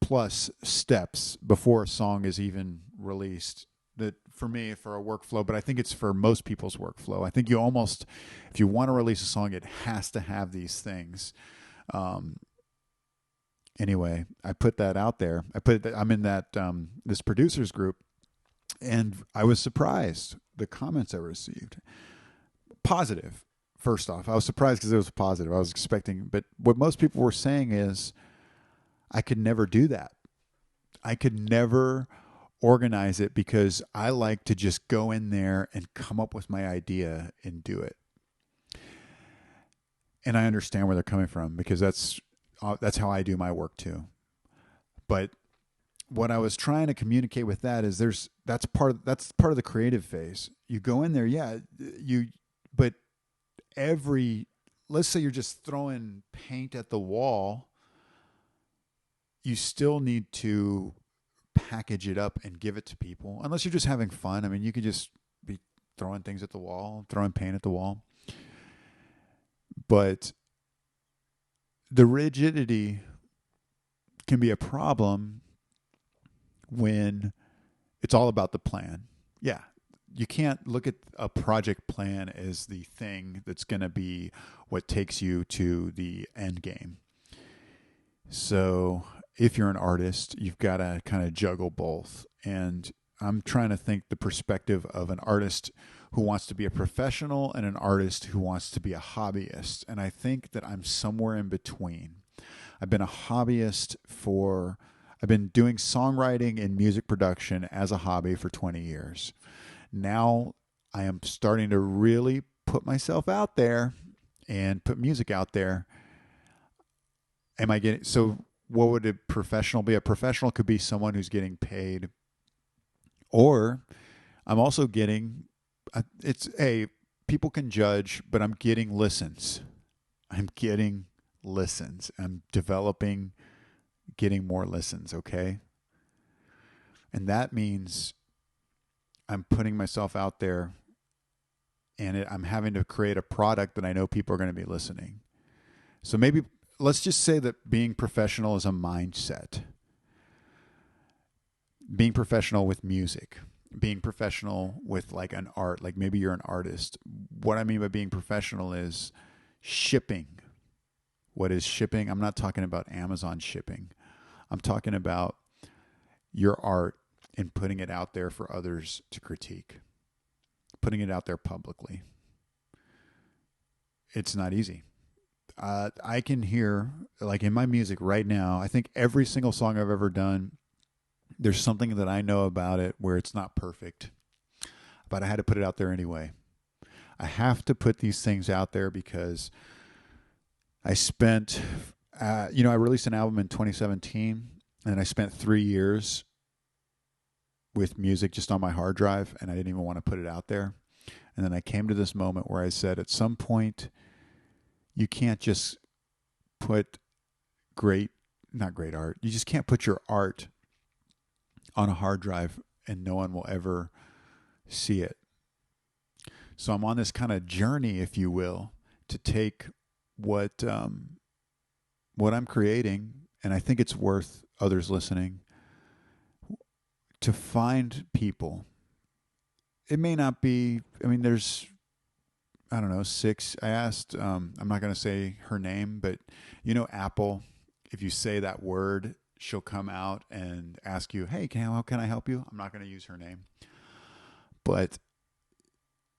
plus steps before a song is even released. That for me, for a workflow, but I think it's for most people's workflow. I think if you want to release a song, it has to have these things. Anyway, I put that out there. I'm in that this producers group, and I was surprised the comments I received. Positive. First off, I was surprised because it was positive. I was expecting, but what most people were saying is, I could never do that. I could never organize it because I like to just go in there and come up with my idea and do it. And I understand where they're coming from, because that's how I do my work too. But what I was trying to communicate with that is that's part of the creative phase. You go in there, but let's say you're just throwing paint at the wall, you still need to package it up and give it to people, unless you're just having fun. I mean, you could just be throwing things at the wall, throwing paint at the wall. But the rigidity can be a problem when it's all about the plan. Yeah, you can't look at a project plan as the thing that's going to be what takes you to the end game. So if you're an artist, you've got to kind of juggle both. And I'm trying to think the perspective of an artist who wants to be a professional and an artist who wants to be a hobbyist. And I think that I'm somewhere in between. I've been a hobbyist I've been doing songwriting and music production as a hobby for 20 years. Now I am starting to really put myself out there and put music out there. So what would a professional be? A professional could be someone who's getting paid, or I'm also getting, people can judge, but I'm getting listens. I'm developing, getting more listens. Okay. And that means I'm putting myself out there, and I'm having to create a product that I know people are going to be listening. So maybe let's just say that being professional is a mindset. Being professional with music, being professional with like an art, like maybe you're an artist. What I mean by being professional is shipping. What is shipping? I'm not talking about Amazon shipping. I'm talking about your art and putting it out there for others to critique, putting it out there publicly. It's not easy. I can hear, like in my music right now, I think every single song I've ever done, there's something that I know about it where it's not perfect, but I had to put it out there anyway. I have to put these things out there because I spent, I released an album in 2017, and I spent 3 years with music just on my hard drive, and I didn't even want to put it out there. And then I came to this moment where I said, at some point, you can't just put not great art. You just can't put your art on a hard drive and no one will ever see it. So I'm on this kind of journey, if you will, to take what I'm creating, and I think it's worth others listening, to find people. It may not be, there's, I don't know, 6. I asked, I'm not going to say her name, but Apple, if you say that word, she'll come out and ask you, hey, how can I help you? I'm not going to use her name. But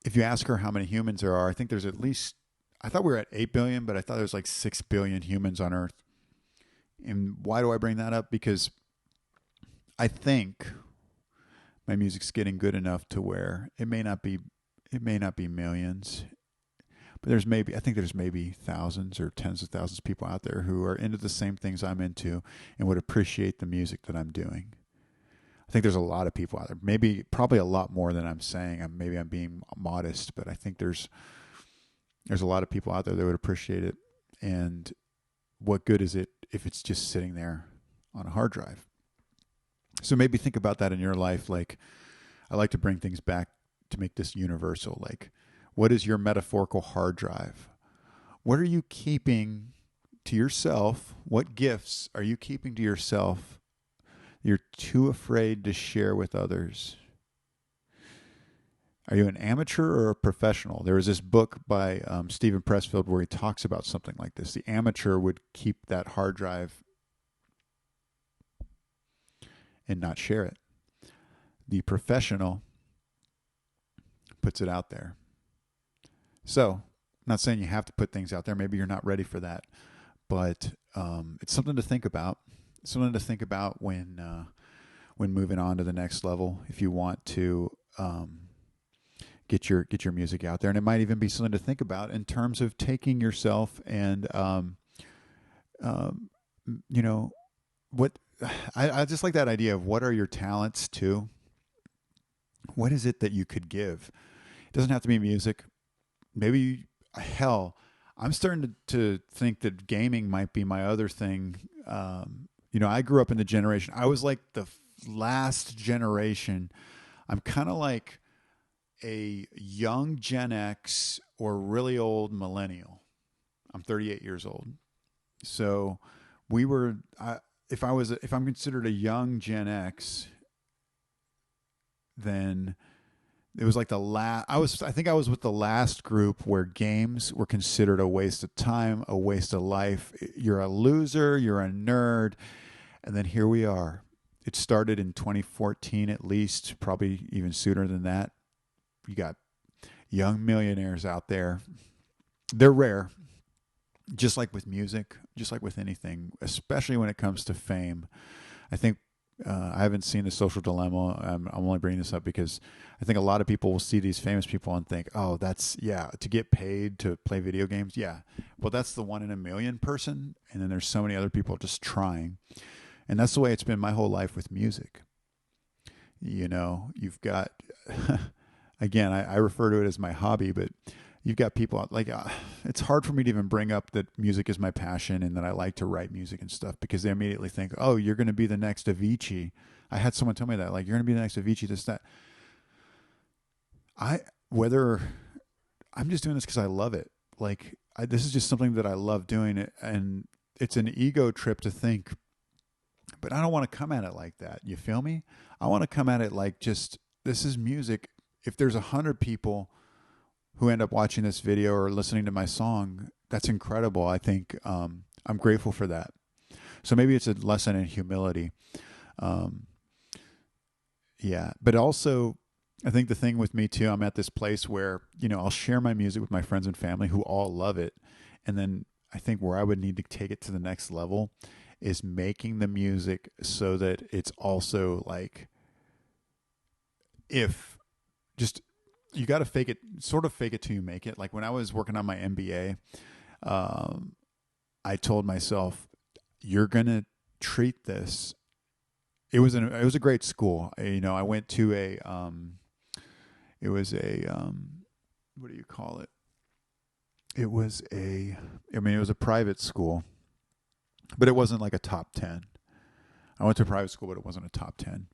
if you ask her how many humans there are, I think there's at least, I thought we were at 8 billion, but I thought there's like 6 billion humans on Earth. And why do I bring that up? Because I think my music's getting good enough to where it may not be millions, but I think there's maybe thousands or tens of thousands of people out there who are into the same things I'm into and would appreciate the music that I'm doing. I think there's a lot of people out there, probably a lot more than I'm saying. Maybe I'm being modest, but I think there's a lot of people out there that would appreciate it. And what good is it if it's just sitting there on a hard drive? So maybe think about that in your life. Like, I like to bring things back to make this universal. Like, what is your metaphorical hard drive? What are you keeping to yourself? What gifts are you keeping to yourself you're too afraid to share with others? Are you an amateur or a professional? There was this book by Stephen Pressfield where he talks about something like this. The amateur would keep that hard drive and not share it. The professional puts it out there. So, I'm not saying you have to put things out there. Maybe you're not ready for that. But it's something to think about. Something to think about when moving on to the next level. If you want to get your music out there, and it might even be something to think about in terms of taking yourself and what I just like that idea of what are your talents too. What is it that you could give? It doesn't have to be music. Maybe, hell, I'm starting to think that gaming might be my other thing. I grew up in the generation. I was like the last generation. I'm kind of like a young Gen X or really old millennial. I'm 38 years old. So we were, if I'm considered a young Gen X, then it was like the last, I think I was with the last group where games were considered a waste of time, a waste of life. You're a loser, you're a nerd. And then here we are. It started in 2014 at least, probably even sooner than that. You got young millionaires out there. They're rare, just like with music, just like with anything, especially when it comes to fame. I think I haven't seen The Social Dilemma. I'm only bringing this up because I think a lot of people will see these famous people and think, oh, that's, yeah, to get paid to play video games. Yeah. Well, that's the 1 in a million person. And then there's so many other people just trying. And that's the way it's been my whole life with music. You know, you've got, again, I refer to it as my hobby, but you've got people like, it's hard for me to even bring up that music is my passion and that I like to write music and stuff because they immediately think, oh, you're going to be the next Avicii. I had someone tell me that, like, you're going to be the next Avicii, this, that. I'm just doing this because I love it. Like, this is just something that I love doing. And it's an ego trip to think, but I don't want to come at it like that. You feel me? I want to come at it like just, this is music. If there's 100 people who end up watching this video or listening to my song, that's incredible. I think I'm grateful for that. So maybe it's a lesson in humility. Yeah. But also, I think the thing with me too, I'm at this place where, you know, I'll share my music with my friends and family who all love it. And then I think where I would need to take it to the next level is making the music so that it's also like, if just, you got to fake it, sort of fake it till you make it. Like when I was working on my MBA, I told myself, you're going to treat this. It was a great school. You know, I went to it was what do you call it? It was it was a private school, but it wasn't like a top 10. I went to a private school, but it wasn't a top 10.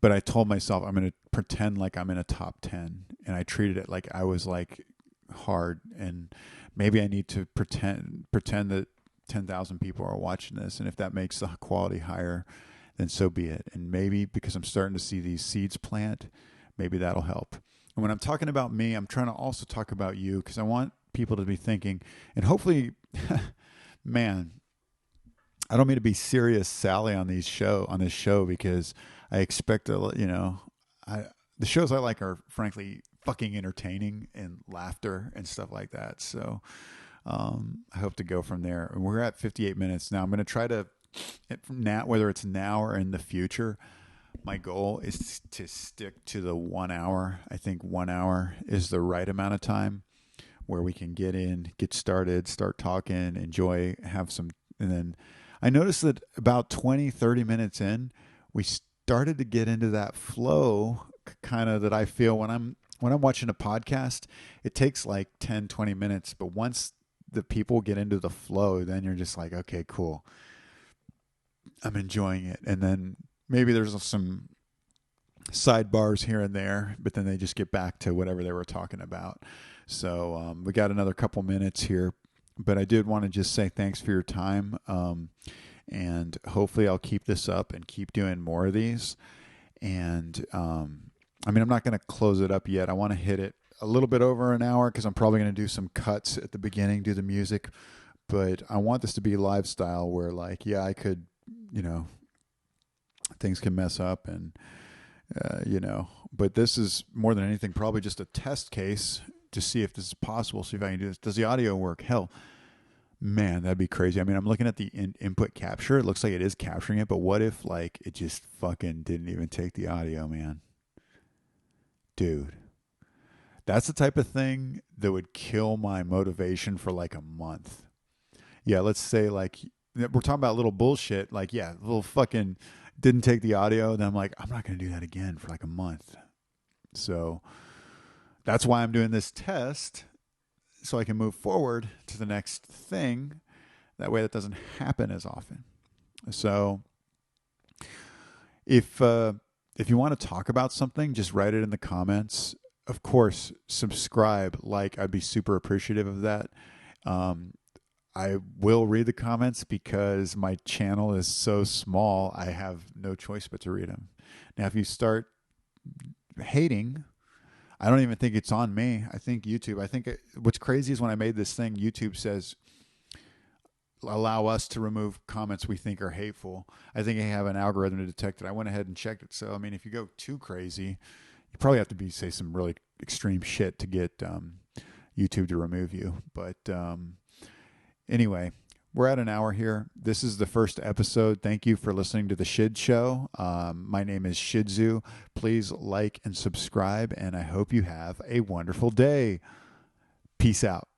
But I told myself I'm going to pretend like I'm in a top 10, and I treated it like I was like hard, and maybe I need to pretend that 10,000 people are watching this, and if that makes the quality higher, then so be it. And maybe because I'm starting to see these seeds plant, maybe that'll help. And when I'm talking about me, I'm trying to also talk about you because I want people to be thinking, and hopefully, man, I don't mean to be serious Sally on this show because I expect the shows I like are frankly fucking entertaining and laughter and stuff like that. So I hope to go from there. We're at 58 minutes now. I'm going to try to, whether it's now or in the future, my goal is to stick to the 1 hour. I think 1 hour is the right amount of time where we can get in, get started, start talking, enjoy, have some, and then I noticed that about 20, 30 minutes in, we started to get into that flow kind of that I feel when I'm watching a podcast. It takes like 10, 20 minutes, but once the people get into the flow, then you're just like, okay, cool. I'm enjoying it. And then maybe there's some sidebars here and there, but then they just get back to whatever they were talking about. So we got another couple minutes here, but I did want to just say thanks for your time. And hopefully I'll keep this up and keep doing more of these. And I'm not going to close it up yet. I want to hit it a little bit over an hour because I'm probably going to do some cuts at the beginning, do the music. But I want this to be lifestyle where, like, yeah, I could, things can mess up and, but this is more than anything probably just a test case to see if this is possible, see if I can do this. Does the audio work? Hell, man, that'd be crazy. I mean, I'm looking at the input capture. It looks like it is capturing it, but what if, like, it just fucking didn't even take the audio, man? Dude, that's the type of thing that would kill my motivation for like a month. Yeah, let's say, like, we're talking about little bullshit. Like, yeah, little fucking didn't take the audio. Then I'm like, I'm not going to do that again for like a month. So that's why I'm doing this test, so I can move forward to the next thing. That way that doesn't happen as often. So if you want to talk about something, just write it in the comments. Of course, subscribe, like, I'd be super appreciative of that. I will read the comments because my channel is so small. I have no choice but to read them. Now, if you start hating, I don't even think it's on me. I think YouTube. What's crazy is when I made this thing, YouTube says allow us to remove comments we think are hateful. I think I have an algorithm to detect it. I went ahead and checked it. So I mean, if you go too crazy, you probably have to say some really extreme shit to get YouTube to remove you. But anyway, we're at an hour here. This is the first episode. Thank you for listening to the Shidshow. My name is Shidzoo. Please like and subscribe, and I hope you have a wonderful day. Peace out.